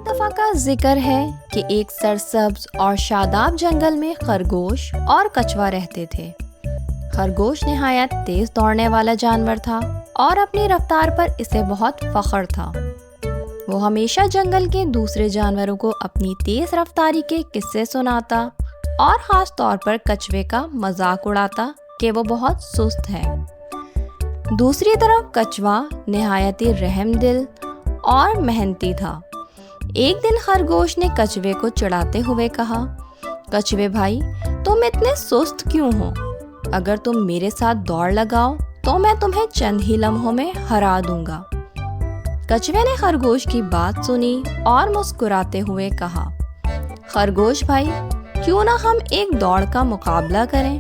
دفعہ کا ذکر ہے کہ ایک سرسبز اور شاداب جنگل میں خرگوش اور کچھوا رہتے تھے۔ خرگوش نہایت تیز دوڑنے والا جانور تھا اور اپنی رفتار پر اسے بہت فخر تھا۔ وہ ہمیشہ جنگل کے دوسرے جانوروں کو اپنی تیز رفتاری کے قصے سناتا اور خاص طور پر کچھوے کا مذاق اڑاتا کہ وہ بہت سست ہے۔ دوسری طرف کچھوا نہایت رحم دل اور محنتی تھا۔ ایک دن خرگوش نے کچھوے کو چڑھاتے ہوئے کہا، کچھوے بھائی، تم اتنے سست کیوں ہو؟ اگر تم میرے ساتھ دوڑ لگاؤ تو میں تمہیں چند ہی لمحوں میں ہرا دوں گا۔ کچھوے نے خرگوش کی بات سنی اور مسکراتے ہوئے کہا، خرگوش بھائی، کیوں نہ ہم ایک دوڑ کا مقابلہ کریں؟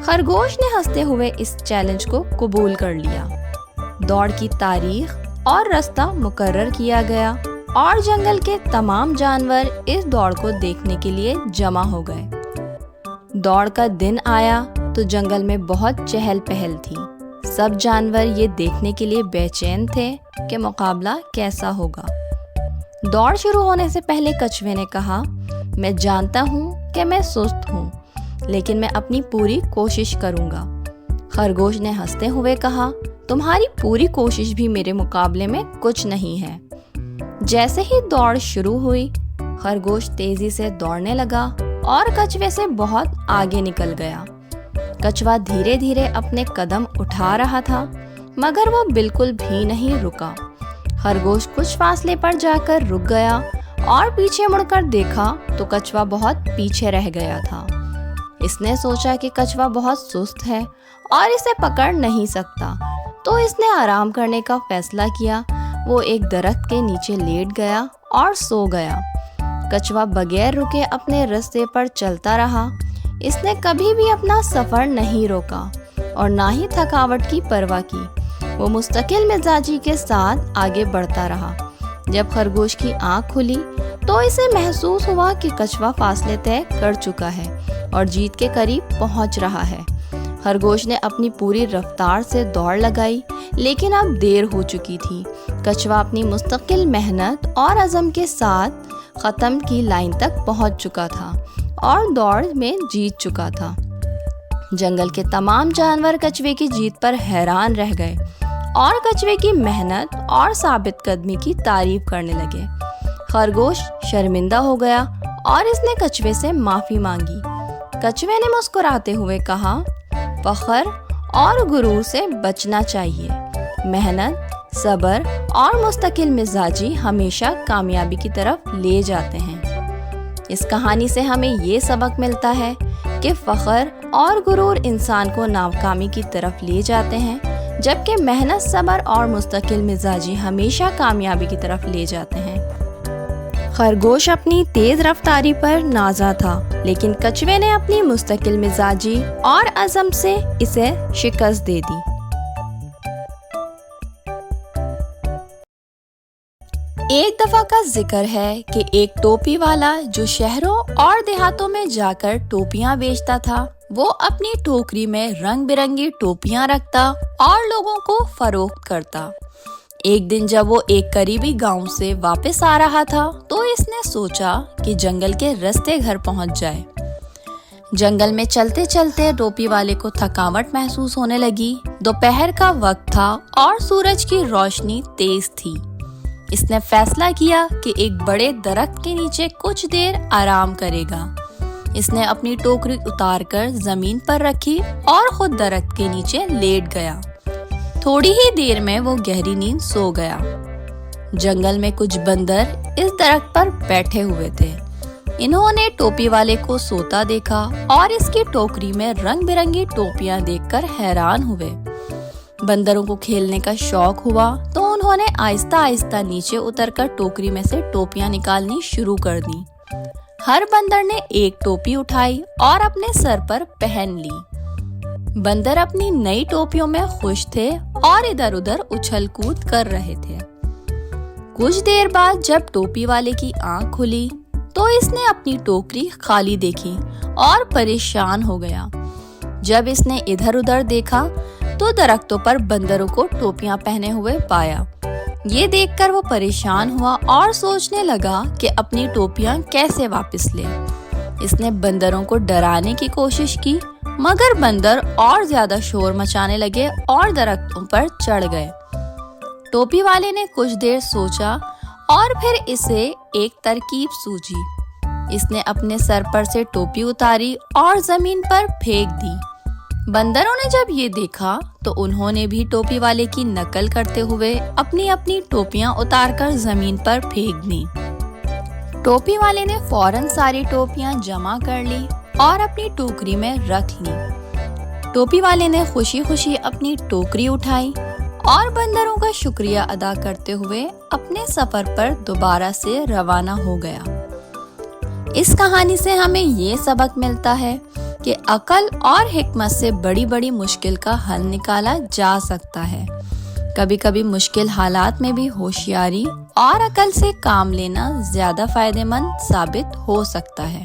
خرگوش نے ہنستے ہوئے اس چیلنج کو قبول کر لیا۔ دوڑ کی تاریخ اور رستہ مقرر کیا گیا اور جنگل کے تمام جانور اس دوڑ کو دیکھنے کے لیے جمع ہو گئے۔ دوڑ کا دن آیا تو جنگل میں بہت چہل پہل تھی۔ سب جانور یہ دیکھنے کے لیے بے چین تھے کہ مقابلہ کیسا ہوگا۔ دوڑ شروع ہونے سے پہلے کچھوے نے کہا، میں جانتا ہوں کہ میں سست ہوں، لیکن میں اپنی پوری کوشش کروں گا۔ خرگوش نے ہنستے ہوئے کہا، تمہاری پوری کوشش بھی میرے مقابلے میں کچھ نہیں ہے۔ جیسے ہی دوڑ شروع ہوئی، خرگوش تیزی سے دوڑنے لگا اور کچھوے سے بہت آگے نکل گیا۔ کچھوا دھیرے دھیرے اپنے قدم اٹھا رہا تھا، مگر وہ بالکل بھی نہیں رکا۔ خرگوش کچھ فاصلے پر جا کر رک گیا اور پیچھے مڑ کر دیکھا تو کچھوا بہت پیچھے رہ گیا تھا۔ اس نے سوچا کہ کچھوا بہت سست ہے اور اسے پکڑ نہیں سکتا، تو اس نے آرام کرنے کا فیصلہ کیا۔ وہ ایک درخت کے نیچے لیٹ گیا اور سو گیا۔ کچھوا بغیر رکے اپنے رستے پر چلتا رہا۔ اس نے کبھی بھی اپنا سفر نہیں روکا اور نہ ہی تھکاوٹ کی پرواہ کی۔ وہ مستقل مزاجی کے ساتھ آگے بڑھتا رہا۔ جب خرگوش کی آنکھ کھلی تو اسے محسوس ہوا کہ کچھوا فاصلے طے کر چکا ہے اور جیت کے قریب پہنچ رہا ہے۔ خرگوش نے اپنی پوری رفتار سے دوڑ لگائی، لیکن اب دیر ہو چکی تھی۔ کچھوا اپنی مستقل محنت اور عزم کے ساتھ ختم کی لائن تک پہنچ چکا تھا اور دوڑ میں جیت چکا تھا۔ جنگل کے تمام جانور کچھوے کی جیت پر حیران رہ گئے اور کچھوے کی محنت اور ثابت قدمی کی تعریف کرنے لگے۔ خرگوش شرمندہ ہو گیا اور اس نے کچھوے سے معافی مانگی۔ کچھوے نے مسکراتے ہوئے کہا، فخر اور غرور سے بچنا چاہیے۔ محنت، صبر اور مستقل مزاجی ہمیشہ کامیابی کی طرف لے جاتے ہیں۔ اس کہانی سے ہمیں یہ سبق ملتا ہے کہ فخر اور غرور انسان کو ناکامی کی طرف لے جاتے ہیں، جبکہ محنت، صبر اور مستقل مزاجی ہمیشہ کامیابی کی طرف لے جاتے ہیں۔ خرگوش اپنی تیز رفتاری پر نازا تھا، لیکن کچھوے نے اپنی مستقل مزاجی اور عزم سے اسے شکست دے دی۔ ایک دفعہ کا ذکر ہے کہ ایک ٹوپی والا جو شہروں اور دیہاتوں میں جا کر ٹوپیاں بیچتا تھا، وہ اپنی ٹوکری میں رنگ برنگی ٹوپیاں رکھتا اور لوگوں کو فروخت کرتا۔ ایک دن جب وہ ایک قریبی گاؤں سے واپس آ رہا تھا تو اس نے سوچا کہ جنگل کے رستے گھر پہنچ جائے۔ جنگل میں چلتے چلتے ٹوپی والے کو تھکاوٹ محسوس ہونے لگی۔ دوپہر کا وقت تھا اور سورج کی روشنی تیز تھی۔ اس نے فیصلہ کیا کہ ایک بڑے درخت کے نیچے کچھ دیر آرام کرے گا۔ اس نے اپنی ٹوکری اتار کر زمین پر رکھی اور خود درخت کے نیچے لیٹ گیا۔ تھوڑی ہی دیر میں وہ گہری نیند سو گیا۔ جنگل میں کچھ بندر اس درخت پر بیٹھے ہوئے تھے۔ انہوں نے ٹوپی والے کو سوتا دیکھا اور اس کی ٹوکری میں رنگ برنگی ٹوپیاں دیکھ کر حیران ہوئے۔ بندروں کو کھیلنے کا شوق ہوا تو انہوں نے آہستہ آہستہ نیچے اتر کر ٹوکری میں سے ٹوپیاں نکالنی شروع کر دی۔ ہر بندر نے ایک ٹوپی اٹھائی اور اپنے سر پر پہن لی۔ بندر اپنی نئی ٹوپیوں میں خوش تھے اور ادھر ادھر اچھل کود کر رہے تھے۔ کچھ دیر بعد جب ٹوپی والے کی آنکھ کھلی تو اس نے اپنی ٹوکری خالی دیکھی اور پریشان ہو گیا۔ جب اس نے ادھر ادھر دیکھا تو درختوں پر بندروں کو ٹوپیاں پہنے ہوئے پایا۔ یہ دیکھ کر وہ پریشان ہوا اور سوچنے لگا کہ اپنی ٹوپیاں کیسے واپس لے۔ اس نے بندروں کو ڈرانے کی کوشش کی، مگر بندر اور زیادہ شور مچانے لگے اور درختوں پر چڑھ گئے۔ ٹوپی والے نے کچھ دیر سوچا اور پھر اسے ایک ترکیب سوجھی۔ اس نے اپنے سر پر سے ٹوپی اتاری اور زمین پر پھینک دی۔ بندروں نے جب یہ دیکھا تو انہوں نے بھی ٹوپی والے کی نقل کرتے ہوئے اپنی اپنی ٹوپیاں اتار کر زمین پر پھینک دیں۔ ٹوپی والے نے فوراً ساری ٹوپیاں جمع کر لی اور اپنی ٹوکری میں رکھ لی۔ ٹوپی والے نے خوشی خوشی اپنی ٹوکری اٹھائی اور بندروں کا شکریہ ادا کرتے ہوئے اپنے سفر پر دوبارہ سے روانہ ہو گیا۔ اس کہانی سے ہمیں یہ سبق ملتا ہے کہ عقل اور حکمت سے بڑی بڑی مشکل کا حل نکالا جا سکتا ہے۔ کبھی کبھی مشکل حالات میں بھی ہوشیاری اور عقل سے کام لینا زیادہ فائدہ مند ثابت ہو سکتا ہے۔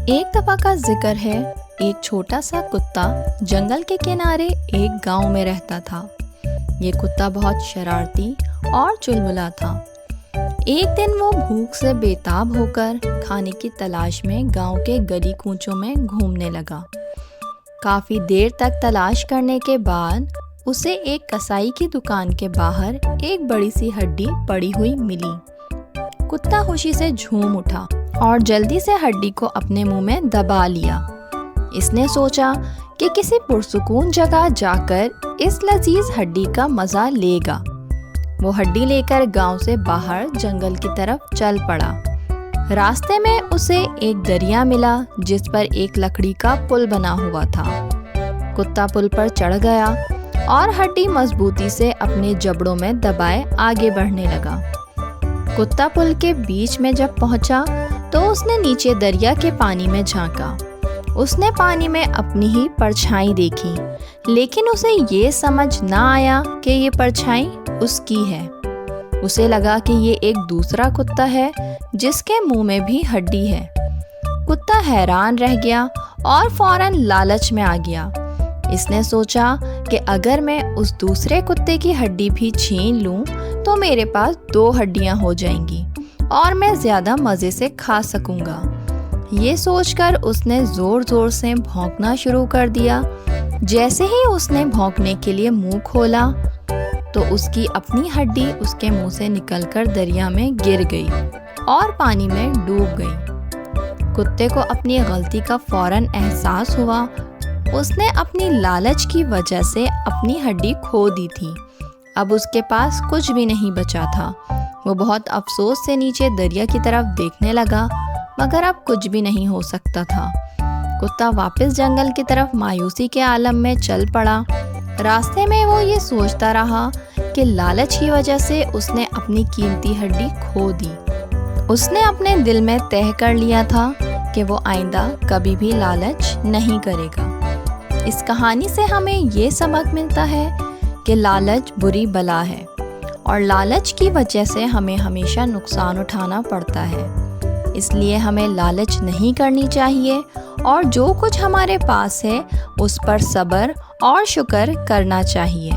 ایک دفعہ کا ذکر ہے، ایک چھوٹا سا کتا جنگل کے کنارے ایک گاؤں میں رہتا تھا۔ یہ کتا بہت شرارتی اور چلبلا تھا۔ ایک دن وہ بھوک سے بےتاب ہو کر کھانے کی تلاش میں گاؤں کے گلی کوچوں میں گھومنے لگا۔ کافی دیر تک تلاش کرنے کے بعد اسے ایک کسائی کی دکان کے باہر ایک بڑی سی ہڈی پڑی ہوئی ملی۔ کتا خوشی سے جھوم اٹھا اور جلدی سے ہڈی کو اپنے منہ میں دبا لیا۔ اس نے سوچا کہ کسی پرسکون جگہ جا کر اس لذیذ ہڈی کا مزہ لے گا۔ وہ ہڈی لے کر گاؤں سے باہر جنگل کی طرف چل پڑا۔ راستے میں اسے ایک دریا ملا جس پر ایک لکڑی کا پل بنا ہوا تھا۔ کتا پل پر چڑھ گیا اور ہڈی مضبوطی سے اپنے جبڑوں میں دبائے آگے بڑھنے لگا۔ کتا پل کے بیچ میں جب پہنچا تو اس نے نیچے دریا کے پانی میں جھانکا۔ اس نے پانی میں اپنی ہی پرچھائی دیکھی، لیکن اسے یہ سمجھ نہ آیا کہ یہ پرچھائی اس کی ہے۔ اسے لگا کہ یہ ایک دوسرا کتا ہے جس کے منہ میں بھی ہڈی ہے۔ کتا حیران رہ گیا اور فوراً لالچ میں آ گیا۔ اس نے سوچا کہ اگر میں اس دوسرے کتے کی ہڈی بھی چھین لوں تو میرے پاس 2 ہڈیاں ہو جائیں گی اور میں زیادہ مزے سے کھا سکوں گا۔ یہ سوچ کر اس نے زور زور سے بھونکنا شروع کر دیا۔ جیسے ہی اس نے بھونکنے کے لیے منہ کھولا تو اس کی اپنی ہڈی اس کے منہ سے نکل کر دریا میں گر گئی اور پانی میں ڈوب گئی۔ کتے کو اپنی غلطی کا فوراً احساس ہوا۔ اس نے اپنی لالچ کی وجہ سے اپنی ہڈی کھو دی تھی۔ اب اس کے پاس کچھ بھی نہیں بچا تھا۔ وہ بہت افسوس سے نیچے دریا کی طرف دیکھنے لگا، مگر اب کچھ بھی نہیں ہو سکتا تھا۔ کتا واپس جنگل کی طرف مایوسی کے عالم میں چل پڑا۔ راستے میں وہ یہ سوچتا رہا کہ لالچ کی وجہ سے اس نے اپنی قیمتی ہڈی کھو دی۔ اس نے اپنے دل میں طے کر لیا تھا کہ وہ آئندہ کبھی بھی لالچ نہیں کرے گا۔ اس کہانی سے ہمیں یہ سبق ملتا ہے کہ لالچ بری بلا ہے اور لالچ کی وجہ سے ہمیں ہمیشہ نقصان اٹھانا پڑتا ہے۔ اس لیے ہمیں لالچ نہیں کرنی چاہیے اور جو کچھ ہمارے پاس ہے اس پر صبر اور شکر کرنا چاہیے۔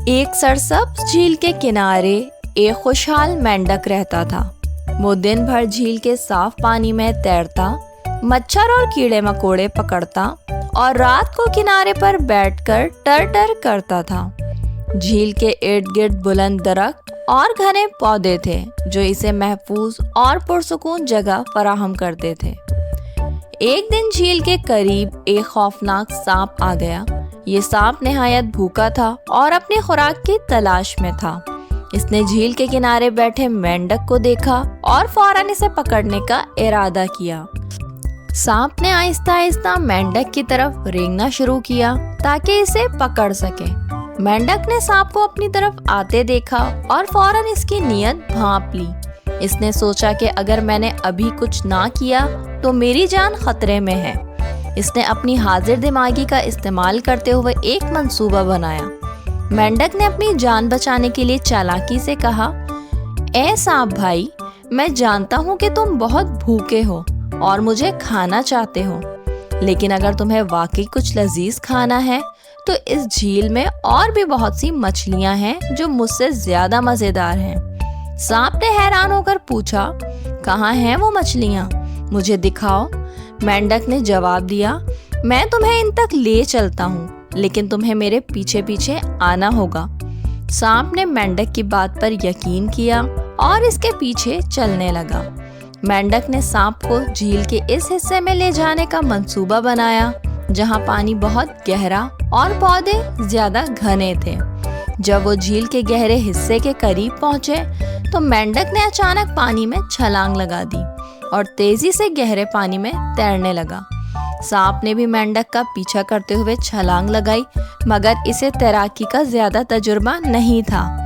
ایک سرسبز جھیل کے کنارے ایک خوشحال مینڈک رہتا تھا۔ وہ دن بھر جھیل کے صاف پانی میں تیرتا، مچھر اور کیڑے مکوڑے پکڑتا اور رات کو کنارے پر بیٹھ کر ٹر ٹر کرتا تھا۔ جھیل کے ارد گرد بلند درخت اور گھنے پودے تھے جو اسے محفوظ اور پرسکون جگہ فراہم کرتے تھے۔ ایک دن جھیل کے قریب ایک خوفناک سانپ آ گیا۔ یہ سانپ نہایت بھوکا تھا اور اپنی خوراک کی تلاش میں تھا۔ اس نے جھیل کے کنارے بیٹھے مینڈک کو دیکھا اور فوراً اسے پکڑنے کا ارادہ کیا۔ سانپ نے آہستہ آہستہ مینڈک کی طرف رینگنا شروع کیا تاکہ اسے پکڑ سکے۔ مینڈک نے سانپ کو اپنی طرف آتے دیکھا اور فوراً اس کی نیت بھانپ لی۔ اس نے سوچا کہ اگر میں نے ابھی کچھ نہ کیا تو میری جان خطرے میں ہے۔ اس نے اپنی حاضر دماغی کا استعمال کرتے ہوئے ایک منصوبہ بنایا۔ مینڈک نے اپنی جان بچانے کے لیے چالاکی سے کہا، اے سانپ بھائی، میں جانتا ہوں کہ تم بہت بھوکے ہو اور مجھے کھانا چاہتے ہو، لیکن اگر تمہیں واقعی کچھ لذیذ کھانا ہے تو اس جھیل میں اور بھی بہت سی مچھلیاں ہیں جو مجھ سے زیادہ مزیدار ہیں۔ سانپ نے حیران ہو کر پوچھا، کہاں ہیں وہ مچھلیاں؟ مجھے دکھاؤ۔ مینڈک نے جواب دیا، میں تمہیں ان تک لے چلتا ہوں، لیکن تمہیں میرے پیچھے پیچھے آنا ہوگا۔ سانپ نے مینڈک کی بات پر یقین کیا اور اس کے پیچھے چلنے لگا۔ مینڈک نے سانپ کو جھیل کے اس حصے میں لے جانے کا منصوبہ بنایا جہاں پانی بہت گہرا اور پودے زیادہ گھنے تھے۔ جب وہ جھیل کے گہرے حصے کے قریب پہنچے تو مینڈک نے اچانک پانی میں چھلانگ لگا دی اور تیزی سے گہرے پانی میں تیرنے لگا۔ سانپ نے بھی مینڈک کا پیچھا کرتے ہوئے چھلانگ لگائی، مگر اسے تیراکی کا زیادہ تجربہ نہیں تھا۔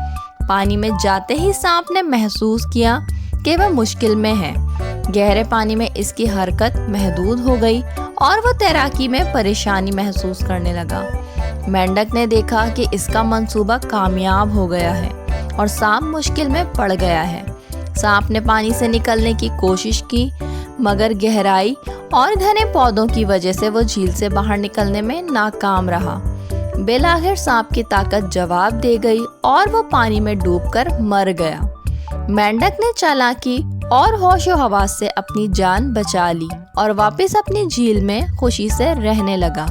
پانی میں جاتے ہی سانپ نے محسوس کیا کہ وہ مشکل میں ہے۔ گہرے پانی میں اس کی حرکت محدود ہو گئی اور وہ تیراکی میں پریشانی محسوس کرنے لگا۔ مینڈک نے دیکھا کہ اس کا منصوبہ کامیاب ہو گیا ہے اور سانپ مشکل میں پڑ گیا ہے۔ سانپ نے پانی سے نکلنے کی کوشش کی، مگر گہرائی اور گھنے پودوں کی وجہ سے وہ جھیل سے باہر نکلنے میں ناکام رہا۔ بالآخر سانپ کی طاقت جواب دے گئی اور وہ پانی میں ڈوب کر مر گیا۔ مینڈک نے چالاکی اور ہوش و حواس سے اپنی جان بچا لی اور واپس اپنی جھیل میں خوشی سے رہنے لگا۔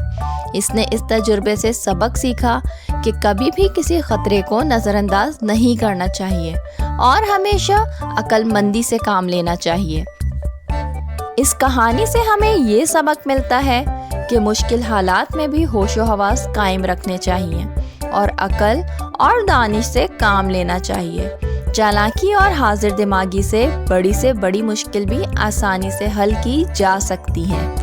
اس نے اس تجربے سے سبق سیکھا کہ کبھی بھی کسی خطرے کو نظر انداز نہیں کرنا چاہیے اور ہمیشہ عقل مندی سے کام لینا چاہیے۔ اس کہانی سے ہمیں یہ سبق ملتا ہے کہ مشکل حالات میں بھی ہوش و حواس قائم رکھنے چاہیے اور عقل اور دانش سے کام لینا چاہیے۔ چالاکی اور حاضر دماغی سے بڑی مشکل بھی آسانی سے حل کی جا سکتی ہے۔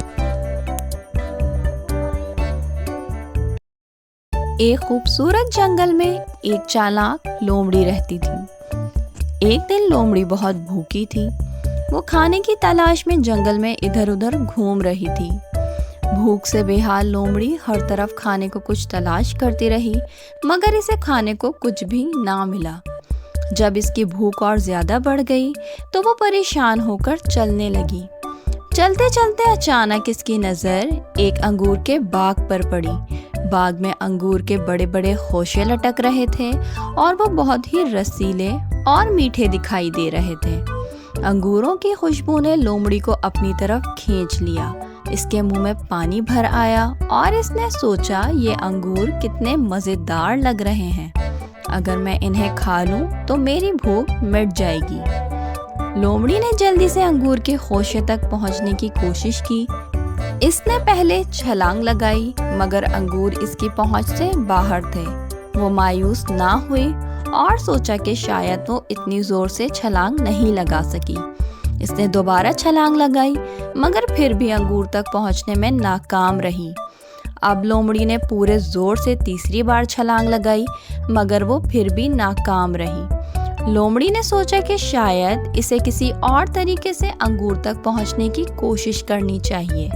ایک خوبصورت جنگل میں ایک چالاک لومڑی رہتی تھی۔ ایک دن لومڑی بہت بھوکی تھی۔ وہ کھانے کی تلاش میں جنگل میں ادھر ادھر گھوم رہی تھی۔ بھوک سے بے حال لومڑی ہر طرف کھانے کو کچھ تلاش کرتی رہی، مگر اسے کھانے کو کچھ بھی نہ ملا۔ جب اس کی بھوک اور زیادہ بڑھ گئی تو وہ پریشان ہو کر چلنے لگی۔ چلتے چلتے اچانک اس کی نظر ایک انگور کے باغ پر پڑی۔ باغ میں انگور کے بڑے بڑے خوشے لٹک رہے تھے اور وہ بہت ہی رسیلے اور میٹھے دکھائی دے رہے تھے۔ انگوروں کی خوشبو نے لومڑی کو اپنی طرف کھینچ لیا۔ اس کے منہ میں پانی بھر آیا اور اس نے سوچا، یہ انگور کتنے مزیدار لگ رہے ہیں، اگر میں انہیں کھا لوں تو میری بھوک مٹ جائے گی۔ لومڑی نے جلدی سے انگور کے خوشے تک پہنچنے کی کوشش کی۔ اس نے پہلے چھلانگ لگائی، مگر انگور اس کی پہنچ سے باہر تھے۔ وہ مایوس نہ ہوئی اور سوچا کہ شاید وہ اتنی زور سے چھلانگ نہیں لگا سکی۔ اس نے دوبارہ چھلانگ لگائی، مگر پھر بھی انگور تک پہنچنے میں ناکام رہی۔ اب لومڑی نے پورے زور سے تیسری بار چھلانگ لگائی، مگر وہ پھر بھی ناکام رہی۔ لومڑی نے سوچا کہ شاید اسے کسی اور طریقے سے انگور تک پہنچنے کی کوشش کرنی چاہیے۔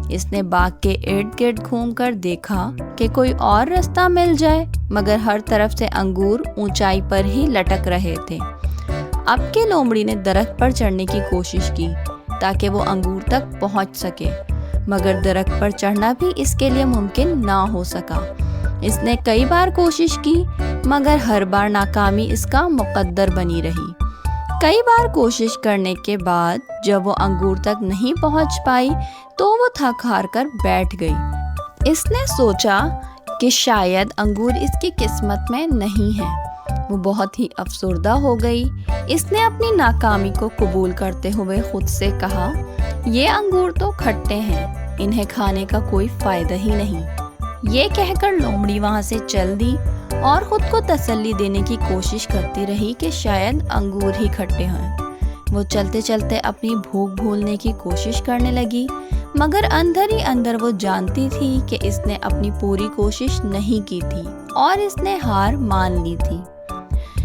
اس نے باغ کے ارد گرد گھوم کر دیکھا کہ کوئی اور رستہ مل جائے، مگر ہر طرف سے انگور اونچائی پر ہی لٹک رہے تھے۔ اب کے لومڑی نے درخت پر چڑھنے کی کوشش کی تاکہ وہ انگور تک پہنچ سکے، مگر درخت پر چڑھنا بھی اس کے لیے ممکن نہ ہو سکا۔ اس نے کئی بار کوشش کی، مگر ہر بار ناکامی اس کا مقدر بنی رہی۔ کئی بار کوشش کرنے کے بعد جب وہ انگور تک نہیں پہنچ پائی تو وہ تھک ہار کر بیٹھ گئی۔ اس نے سوچا کہ شاید انگور اس کی قسمت میں نہیں ہے۔ وہ بہت ہی افسردہ ہو گئی۔ اس نے اپنی ناکامی کو قبول کرتے ہوئے خود سے کہا، یہ انگور تو کھٹے ہیں، انہیں کھانے کا کوئی فائدہ ہی نہیں۔ یہ کہہ کر لومڑی وہاں سے چل دی اور خود کو تسلی دینے کی کوشش کرتی رہی کہ شاید انگور ہی کھٹے ہیں۔ وہ چلتے چلتے اپنی بھوک بھولنے کی کوشش کرنے لگی، مگر اندر ہی اندر وہ جانتی تھی کہ اس نے اپنی پوری کوشش نہیں کی تھی اور اس نے ہار مان لی تھی۔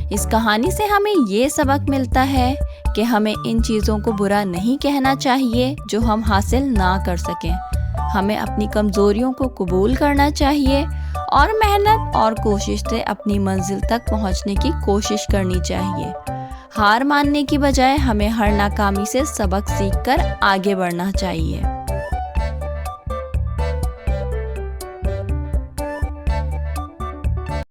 اس کہانی سے ہمیں یہ سبق ملتا ہے کہ ہمیں ان چیزوں کو برا نہیں کہنا چاہیے جو ہم حاصل نہ کر سکیں۔ ہمیں اپنی کمزوریوں کو قبول کرنا چاہیے اور محنت اور کوشش سے اپنی منزل تک پہنچنے کی کوشش کرنی چاہیے۔ ہار ماننے کی بجائے ہمیں ہر ناکامی سے سبق سیکھ کر آگے بڑھنا چاہیے۔